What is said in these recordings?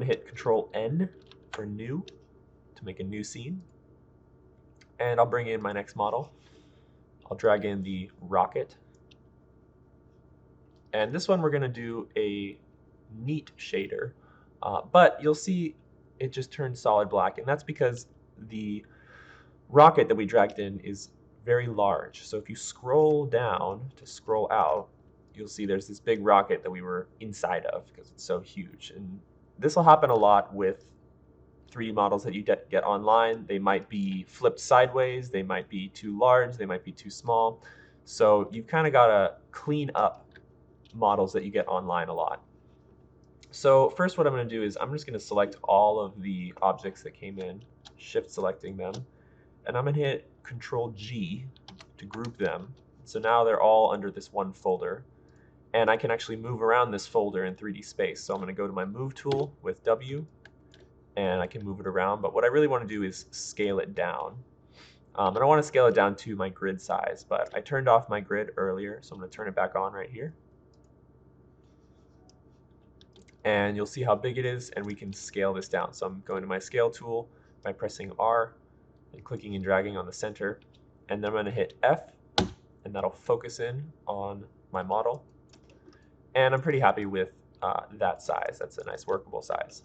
hit Control N for new to make a new scene. And I'll bring in my next model. I'll drag in the rocket. And this one we're going to do a neat shader, but you'll see it just turns solid black, and that's because the rocket that we dragged in is very large. So if you scroll down to scroll out, you'll see there's this big rocket that we were inside of because it's so huge. And this will happen a lot with 3D models that you get online. They might be flipped sideways, they might be too large, they might be too small. So you've kind of got to clean up models that you get online a lot. So first what I'm going to do is I'm just going to select all of the objects that came in, shift selecting them, and I'm going to hit Control G to group them. So now they're all under this one folder, and I can actually move around this folder in 3D space. So I'm going to go to my Move tool with W, and I can move it around, but what I really want to do is scale it down. And I want to scale it down to my grid size, but I turned off my grid earlier, so I'm going to turn it back on right here. And you'll see how big it is, and we can scale this down. So I'm going to my scale tool by pressing R and clicking and dragging on the center, and then I'm going to hit F, and that'll focus in on my model. And I'm pretty happy with that size. That's a nice workable size.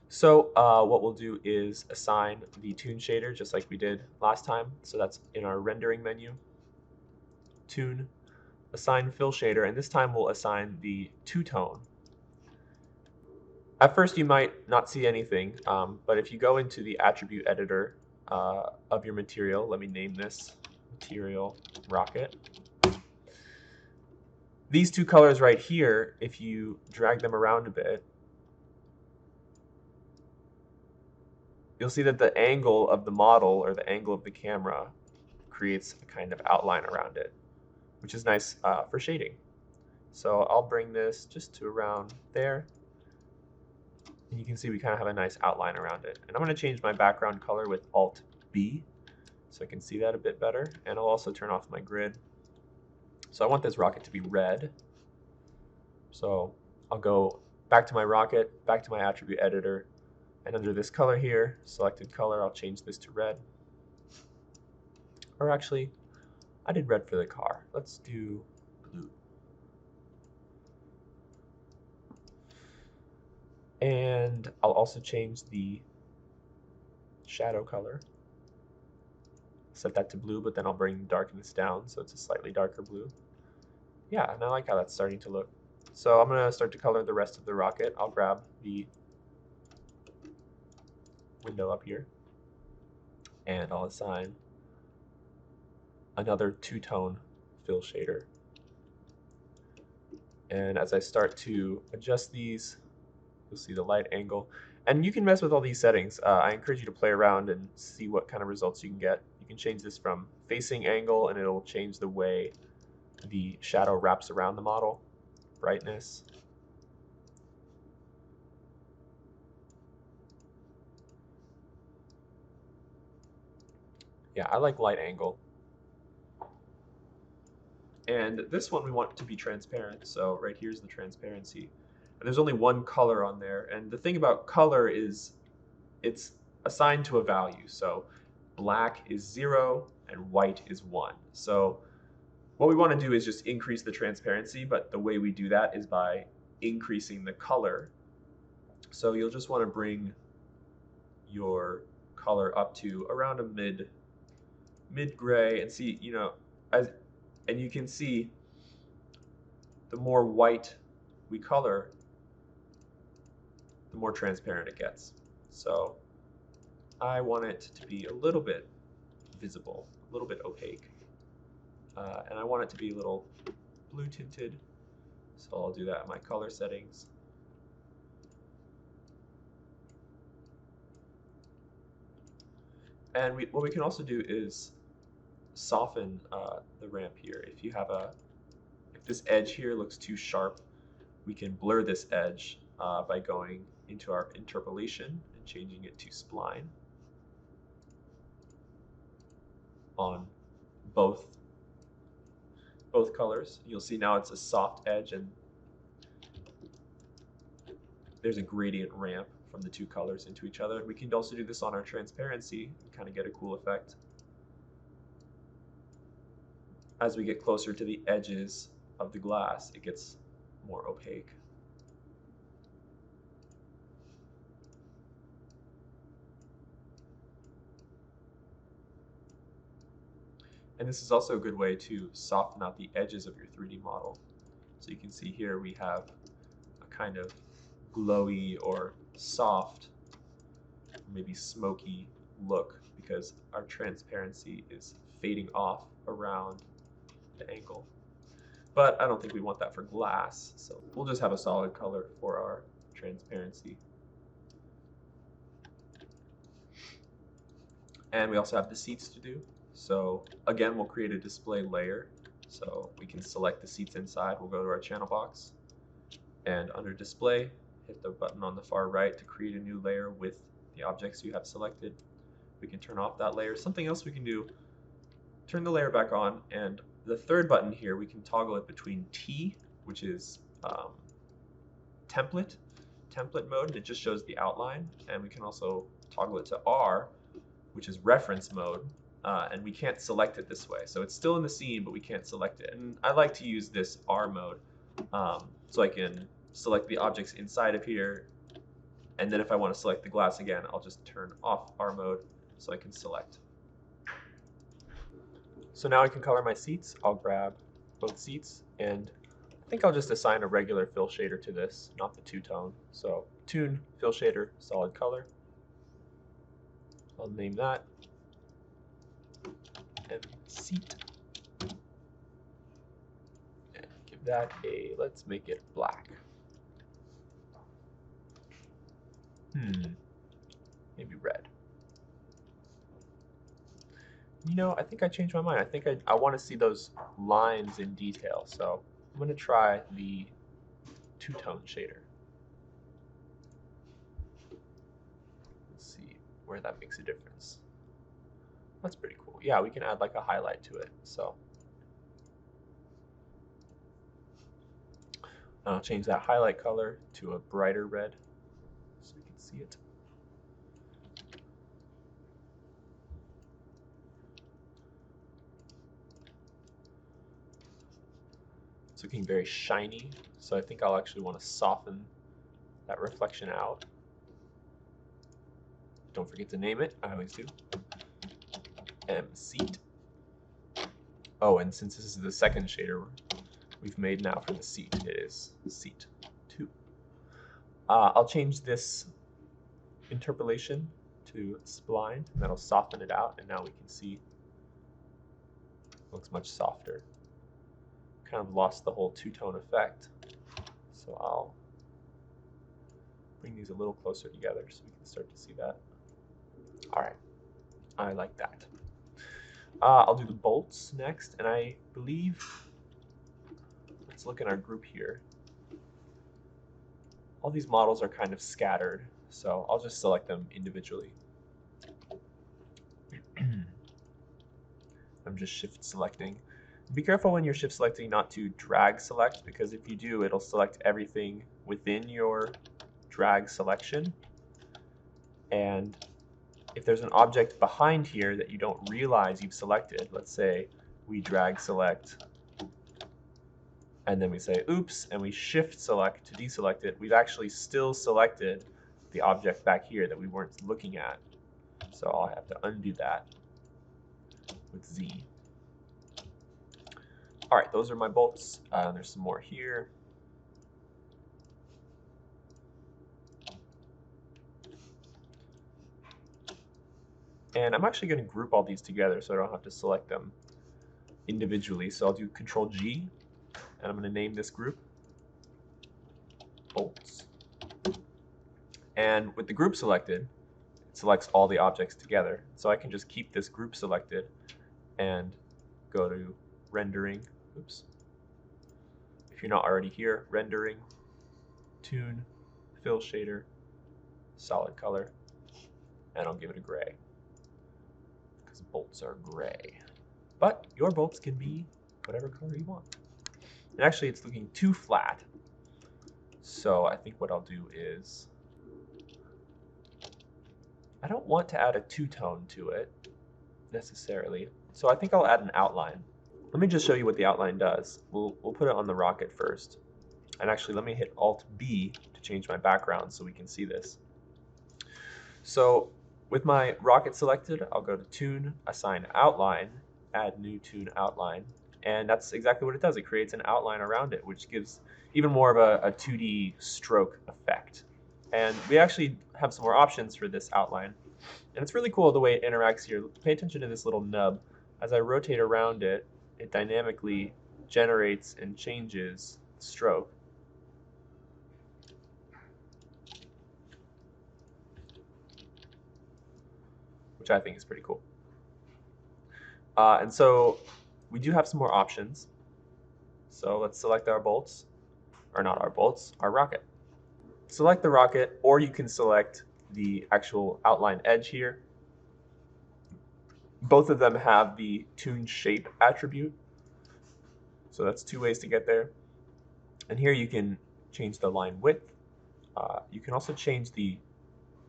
So what we'll do is assign the Toon shader just like we did last time. So that's in our rendering menu, Toon, assign fill shader, and this time we'll assign the two-tone. At first you might not see anything, but if you go into the attribute editor of your material, let me name this material rocket. These two colors right here, if you drag them around a bit, you'll see that the angle of the model or the angle of the camera creates a kind of outline around it, which is nice for shading. So I'll bring this just to around there, and you can see we kind of have a nice outline around it. And I'm going to change my background color with Alt B so I can see that a bit better, and I'll also turn off my grid. So I want this rocket to be red. So I'll go back to my rocket, back to my attribute editor, and under this color here, selected color, I'll change this to red. Or actually, I did red for the car. Let's do blue. And I'll also change the shadow color. Set that to blue, but then I'll bring darkness down so it's a slightly darker blue. Yeah, and I like how that's starting to look. So I'm going to start to color the rest of the rocket. I'll grab the window up here, and I'll assign another two-tone fill shader. And as I start to adjust these, you'll see the light angle. And you can mess with all these settings. I encourage you to play around and see what kind of results you can get. You can change this from facing angle, and it'll change the way the shadow wraps around the model, brightness. Yeah, I like light angle. And this one we want to be transparent, so right here's the transparency. And there's only one color on there, and the thing about color is it's assigned to a value. So black is 0 and white is 1. So what we want to do is just increase the transparency, but the way we do that is by increasing the color. So you'll just want to bring your color up to around a mid gray, and see, and you can see the more white we color, the more transparent it gets. So I want it to be a little bit visible, a little bit opaque. And I want it to be a little blue tinted, so I'll do that in my color settings. And what we can also do is soften the ramp here. If this edge here looks too sharp, we can blur this edge by going into our interpolation and changing it to spline on both colors. You'll see now it's a soft edge, and there's a gradient ramp from the two colors into each other. We can also do this on our transparency and kind of get a cool effect. As we get closer to the edges of the glass, it gets more opaque. And this is also a good way to soften out the edges of your 3D model. So you can see here we have a kind of glowy or soft, maybe smoky look because our transparency is fading off around the angle. But I don't think we want that for glass, so we'll just have a solid color for our transparency. And we also have the seats to do. So again, we'll create a display layer. So we can select the seats inside. We'll go to our channel box and under display, hit the button on the far right to create a new layer with the objects you have selected. We can turn off that layer. Something else we can do, turn the layer back on, and the third button here, we can toggle it between T, which is template mode, and it just shows the outline, and we can also toggle it to R, which is reference mode, and we can't select it this way. So it's still in the scene, but we can't select it. And I like to use this R mode, so I can select the objects inside of here, and then if I want to select the glass again, I'll just turn off R mode so I can select. So now I can color my seats. I'll grab both seats, and I think I'll just assign a regular fill shader to this, not the two-tone. So Toon, fill shader, solid color. I'll name that and seat. And give that a, let's make it black. Maybe red. You know, I think I changed my mind. I think I want to see those lines in detail. So I'm going to try the two-tone shader. Let's see where that makes a difference. That's pretty cool. Yeah, we can add like a highlight to it. So I'll change that highlight color to a brighter red so we can see it. It's looking very shiny, so I think I'll actually want to soften that reflection out. Don't forget to name it, I always do. Seat. Oh, and since this is the second shader we've made now for the seat, it is seat 2. I'll change this interpolation to spline, and that'll soften it out, and now we can see it looks much softer. Kind of lost the whole two-tone effect, so I'll bring these a little closer together so we can start to see that. All right, I like that. I'll do the bolts next, and I believe, let's look in our group here. All these models are kind of scattered, so I'll just select them individually. I'm just shift selecting. Be careful when you're shift selecting not to drag select, because if you do, it'll select everything within your drag selection. And if there's an object behind here that you don't realize you've selected, let's say we drag select, and then we say oops, and we shift select to deselect it, we've actually still selected the object back here that we weren't looking at. So I'll have to undo that with Z. All right, those are my bolts. There's some more here. And I'm actually going to group all these together so I don't have to select them individually. So I'll do Control G, and I'm going to name this group bolts. And with the group selected, it selects all the objects together. So I can just keep this group selected and go to rendering. Oops. If you're not already here, rendering, Toon, fill shader, solid color, and I'll give it a gray because bolts are gray. But your bolts can be whatever color you want. And actually, it's looking too flat. So I think what I'll do is, I don't want to add a two-tone to it necessarily. So I think I'll add an outline. Let me just show you what the outline does. We'll put it on the rocket first. And actually, let me hit Alt-B to change my background so we can see this. So with my rocket selected, I'll go to Toon, assign outline, add new Toon outline, and that's exactly what it does. It creates an outline around it, which gives even more of a 2D stroke effect. And we actually have some more options for this outline. And it's really cool the way it interacts here. Pay attention to this little nub. As I rotate around it, it dynamically generates and changes the stroke. Which I think is pretty cool. And so we do have some more options. So let's select our bolts, or not our bolts, our rocket. Select the rocket, or you can select the actual outline edge here. Both of them have the Toon shape attribute. So that's two ways to get there. And here you can change the line width. You can also change the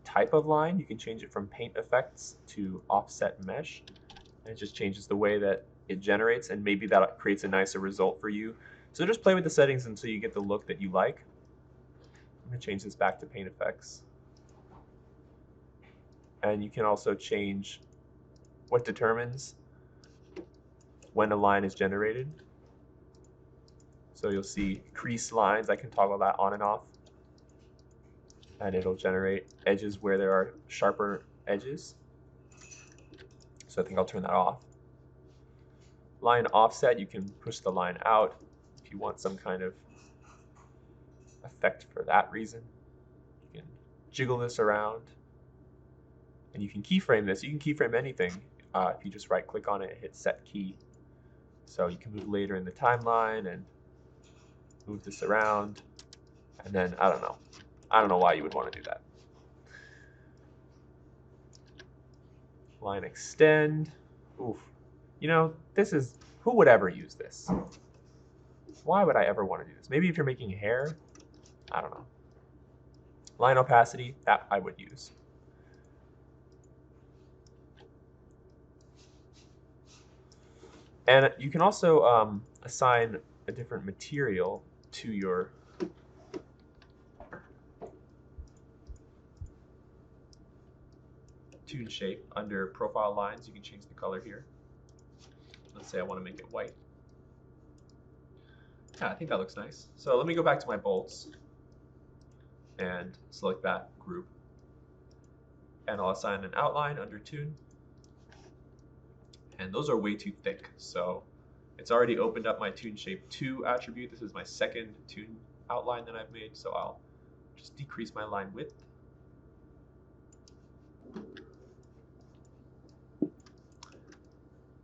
type of line. You can change it from paint effects to offset mesh. And it just changes the way that it generates, and maybe that creates a nicer result for you. So just play with the settings until you get the look that you like. I'm going to change this back to paint effects. And you can also change what determines when a line is generated. So you'll see crease lines. I can toggle that on and off. And it'll generate edges where there are sharper edges. So I think I'll turn that off. Line offset, you can push the line out if you want some kind of effect for that reason. You can jiggle this around. And you can keyframe this. You can keyframe anything if you just right click on it and hit set key. So you can move later in the timeline and move this around. And then, I don't know why you would want to do that. Line extend. Oof. You know, this is, who would ever use this? Why would I ever want to do this? Maybe if you're making hair, I don't know. Line opacity, that I would use. And you can also assign a different material to your Toon shape. Under profile lines, you can change the color here. Let's say I want to make it white. Yeah, I think that looks nice. So let me go back to my bolts and select that group. And I'll assign an outline under Toon. And those are way too thick. So it's already opened up my Toon Shape 2 attribute. This is my second Toon outline that I've made. So I'll just decrease my line width.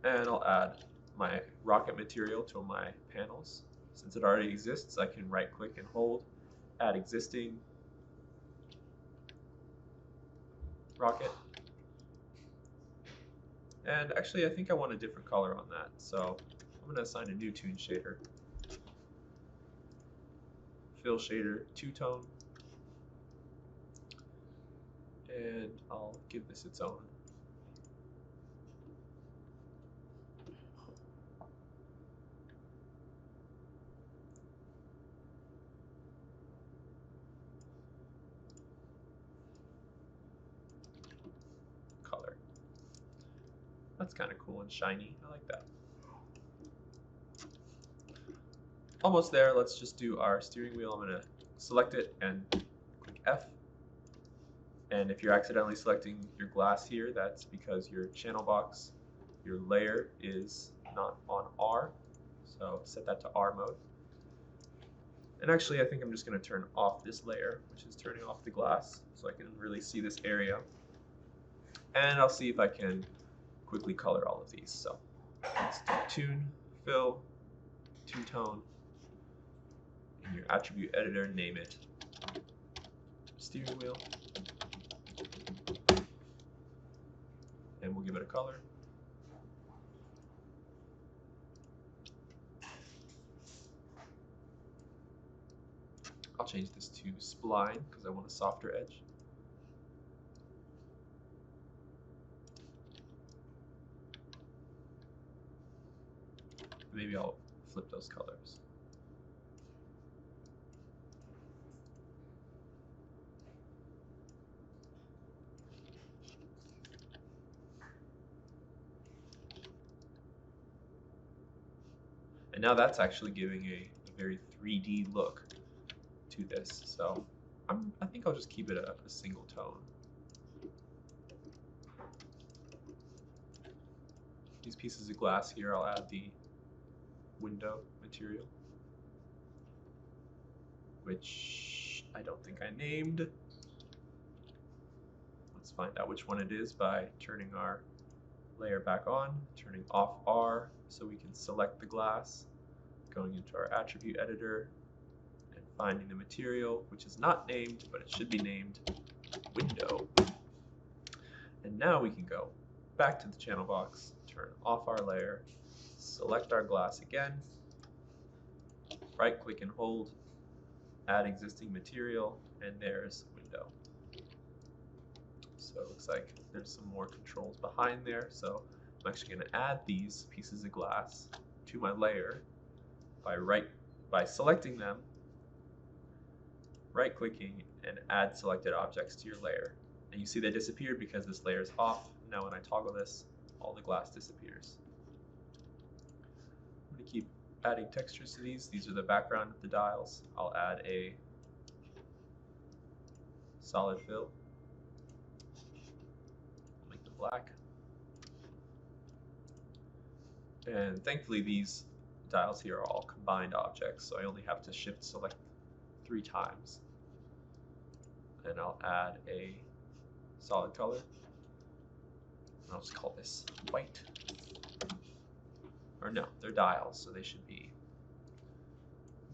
And I'll add my rocket material to my panels. Since it already exists, I can right click and hold, add existing rocket. And actually, I think I want a different color on that. So I'm going to assign a new Toon shader. Fill shader two-tone. And I'll give this its own color. That's kind of cool and shiny. I like that. Almost there. Let's just do our steering wheel. I'm going to select it and click F. And if you're accidentally selecting your glass here, that's because your channel box, your layer is not on R. So set that to R mode. And actually, I think I'm just going to turn off this layer, which is turning off the glass, so I can really see this area. And I'll see if I can quickly color all of these. So let's do Toon, Fill, Two-Tone. In your attribute editor, name it steering wheel. And we'll give it a color. I'll change this to spline because I want a softer edge. Maybe I'll flip those colors. And now that's actually giving a very 3D look to this. So I think I'll just keep it a single tone. These pieces of glass here, I'll add the window material, which I don't think I named. Let's find out which one it is by turning our layer back on, turning off R so we can select the glass, going into our attribute editor and finding the material, which is not named, but it should be named window. And now we can go back to the channel box, turn off our layer, select our glass again, right click and hold, add existing material, and there's window. So it looks like there's some more controls behind there. So I'm actually going to add these pieces of glass to my layer by selecting them, right clicking, and add selected objects to your layer. And you see they disappeared because this layer is off. Now when I toggle this, all the glass disappears. I'm going to keep adding textures to these. These are the background of the dials. I'll add a solid fill. Make them black. And thankfully these dials here are all combined objects, so I only have to shift select 3 times. And I'll add a solid color. I'll just call this white. Or no, they're dials, so they should be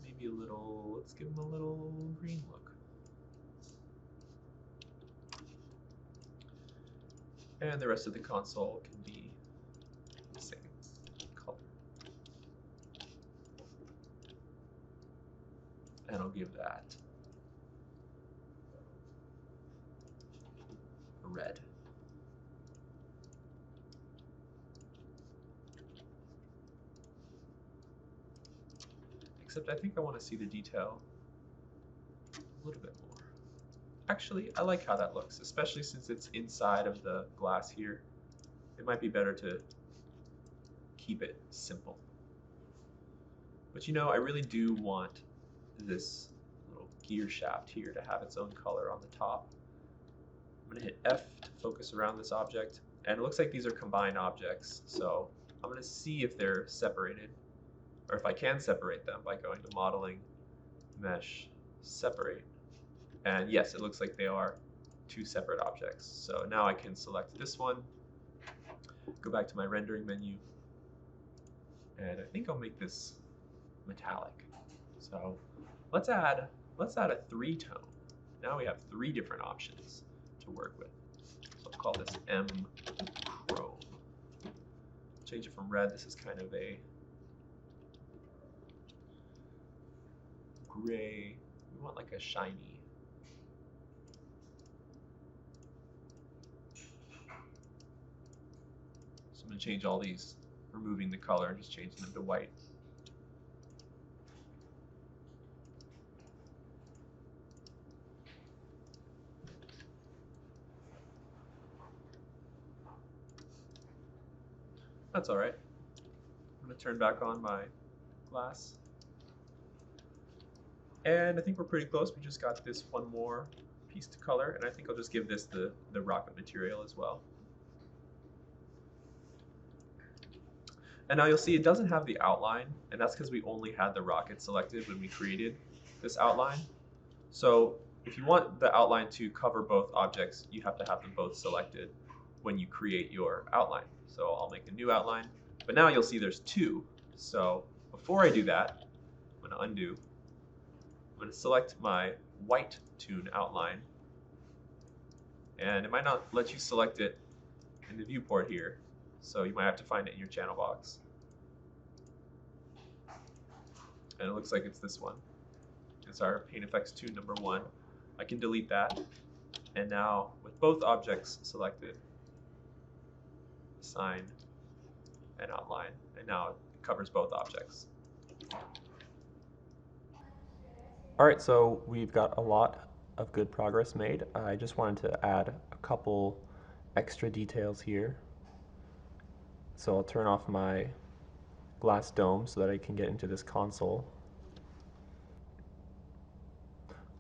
maybe a little, let's give them a little green look. And the rest of the console can be the same color. And I'll give that a red. Except I think I want to see the detail a little bit more. Actually, I like how that looks, especially since it's inside of the glass here. It might be better to keep it simple. But you know, I really do want this little gear shaft here to have its own color on the top. I'm going to hit F to focus around this object, and it looks like these are combined objects, so I'm going to see if they're separated, or if I can separate them by going to Modeling, Mesh, Separate. And yes, it looks like they are 2 separate objects. So now I can select this one, go back to my rendering menu, and I think I'll make this metallic. So let's add a 3-tone. Now we have 3 different options to work with. So I'll call this M Chrome. Change it from red. This is kind of a gray. We want like a shiny. So I'm going to change all these, removing the color and just changing them to white. That's all right. I'm going to turn back on my glass. And I think we're pretty close. We just got this one more piece to color, and I think I'll just give this the rocket material as well. And now you'll see it doesn't have the outline, and that's because we only had the rocket selected when we created this outline. So if you want the outline to cover both objects, you have to have them both selected when you create your outline. So I'll make a new outline, but now you'll see there's 2. So before I do that, I'm going to undo. I'm going to select my white Toon outline, and it might not let you select it in the viewport here, so you might have to find it in your channel box. And it looks like it's this one. It's our Paint Effects Toon number 1. I can delete that. And now, with both objects selected, assign an outline. And now it covers both objects. All right, so we've got a lot of good progress made. I just wanted to add a couple extra details here. So I'll turn off my glass dome so that I can get into this console.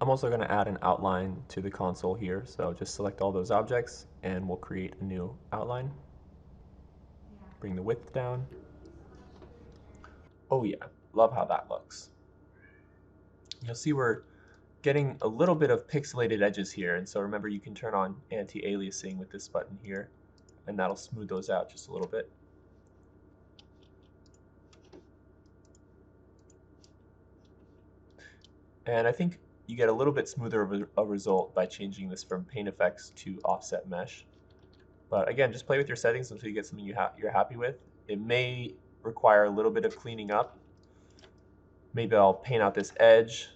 I'm also going to add an outline to the console here, so just select all those objects and we'll create a new outline. Bring the width down. Oh yeah, love how that looks. You'll see we're getting a little bit of pixelated edges here, and so remember you can turn on anti-aliasing with this button here, and that'll smooth those out just a little bit. And I think you get a little bit smoother of a result by changing this from Paint Effects to Offset Mesh. But again, just play with your settings until you get something you're happy with. It may require a little bit of cleaning up. Maybe I'll paint out this edge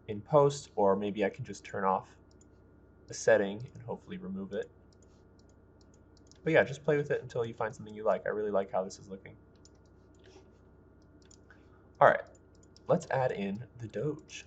in post, or maybe I can just turn off a setting and hopefully remove it. But yeah, just play with it until you find something you like. I really like how this is looking. All right, let's add in the Doge.